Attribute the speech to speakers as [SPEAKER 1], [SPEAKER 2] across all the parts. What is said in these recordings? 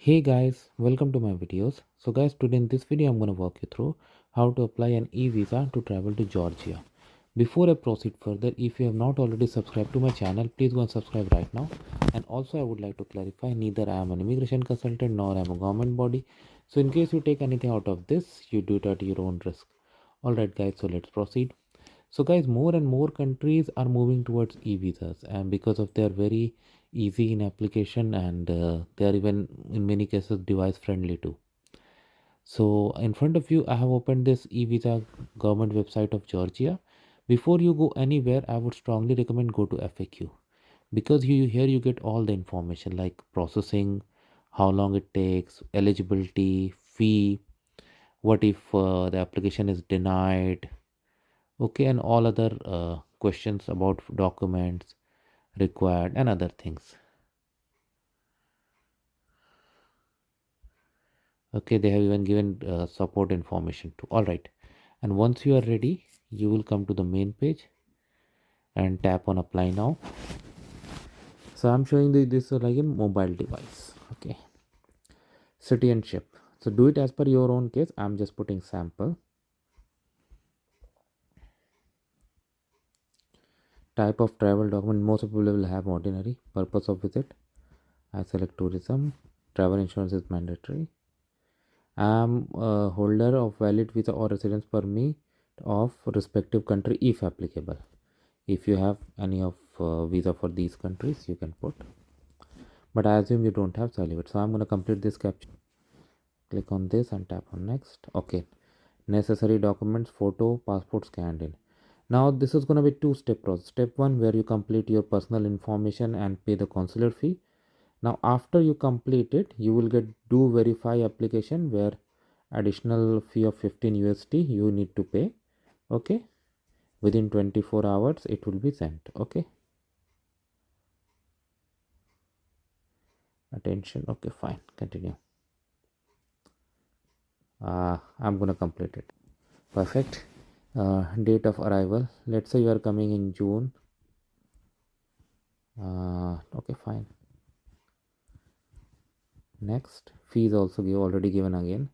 [SPEAKER 1] Hey guys, welcome to my videos. So guys, today in this video I'm going to walk you through how to apply an e-visa to travel to Georgia. Before I proceed further, if you have not already subscribed to my channel, please go and subscribe right now. And also I would like to clarify, neither I am an immigration consultant nor I am a government body. So in case you take anything out of this, you do it at your own risk. Alright guys, so let's proceed. So guys, more and more countries are moving towards e-visas, and because of their very easy in application, and they are even in many cases device friendly too. So in front of you I have opened this e-visa government website of Georgia. Before you go anywhere, I would strongly recommend go to FAQ, because here you get all the information like processing, how long it takes, eligibility, fee, what if the application is denied, okay, and all other questions about documents required and other things. Okay, they have even given support information too. All right, and once you are ready, you will come to the main page and tap on apply now. So I'm showing this like a mobile device. Okay, citizenship, so do it as per your own case. I'm just putting sample. Type of travel document, most people will have ordinary. Purpose of visit, I select tourism. Travel insurance is mandatory. I am a holder of valid visa or residence permit of respective country if applicable. If you have any of visa for these countries, you can put. But I assume you don't have, so I'll leave it. So I'm going to complete this capture. Click on this and tap on next. Okay. Necessary documents, photo, passport scanned in. Now this is going to be two-step process. Step one, where you complete your personal information and pay the consular fee. Now after you complete it, you will get do verify application, where additional fee of 15 USD you need to pay. Okay, within 24 hours it will be sent. Okay, attention. Okay, fine, continue. I'm gonna complete it. Perfect. Date of arrival, let's say you are coming in June. Okay, fine. Next, fee is also already given again.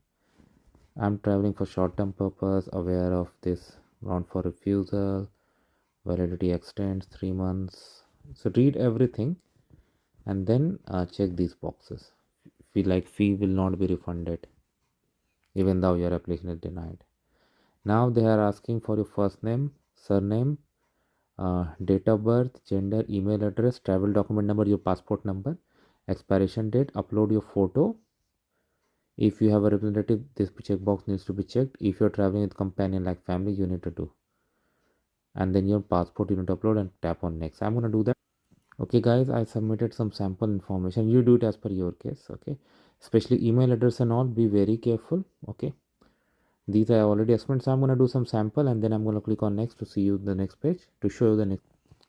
[SPEAKER 1] I'm traveling for short-term purpose, aware of this ground for refusal, validity extends 3 months. So read everything and then check these boxes. Fee will not be refunded even though your application is denied. Now they are asking for your first name, surname, date of birth, gender, email address, travel document number, your passport number, expiration date, upload your photo. If you have a representative, this checkbox needs to be checked. If you're traveling with companion like family, you need to do. And then your passport you need to upload and tap on next. I'm going to do that. Okay guys, I submitted some sample information. You do it as per your case. Okay, especially email address and all, be very careful. Okay, these I already explained. So I'm going to do some sample and then I'm going to click on next to see you the next page, to show you the next.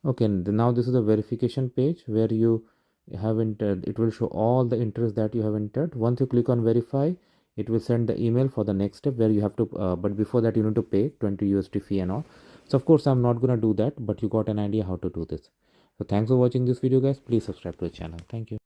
[SPEAKER 1] Okay, now this is the verification page where you have entered. It will show all the interest that you have entered. Once you click on verify, it will send the email for the next step where you have to but before that you need to pay 20 USD fee and all. So of course I'm not going to do that, but you got an idea how to do this. So thanks for watching this video guys. Please subscribe to the channel. Thank you.